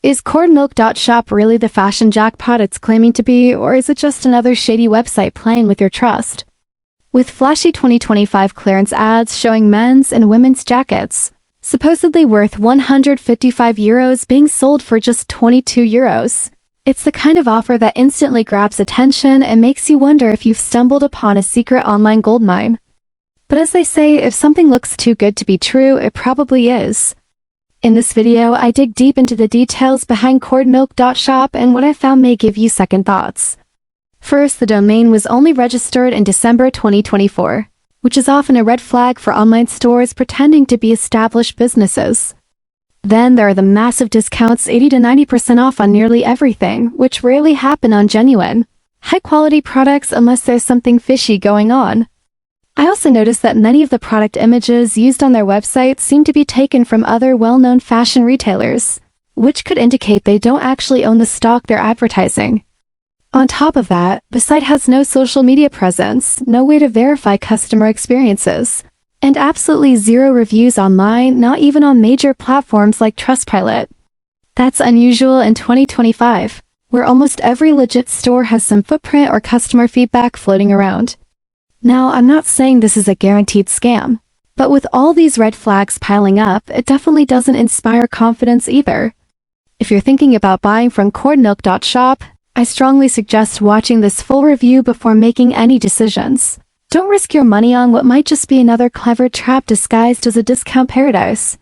Is Chordmilk.shop really the fashion jackpot it's claiming to be, or is it just another shady website playing with your trust? With flashy 2025 clearance ads showing men's and women's jackets, supposedly worth €155 being sold for just €22. It's the kind of offer that instantly grabs attention and makes you wonder if you've stumbled upon a secret online goldmine. But as they say, if something looks too good to be true, it probably is. In this video, I dig deep into the details behind Chordmilk.shop, and what I found may give you second thoughts. First, the domain was only registered in December 2024, which is often a red flag for online stores pretending to be established businesses. Then there are the massive discounts, 80 to 90% off on nearly everything, which rarely happen on genuine, high-quality products unless there's something fishy going on. I also noticed that many of the product images used on their website seem to be taken from other well-known fashion retailers, which could indicate they don't actually own the stock they're advertising. On top of that, the site has no social media presence, no way to verify customer experiences, and absolutely zero reviews online, not even on major platforms like Trustpilot. That's unusual in 2025, where almost every legit store has some footprint or customer feedback floating around. Now, I'm not saying this is a guaranteed scam, but with all these red flags piling up, it definitely doesn't inspire confidence either. If you're thinking about buying from Chordmilk.shop, I strongly suggest watching this full review before making any decisions. Don't risk your money on what might just be another clever trap disguised as a discount paradise.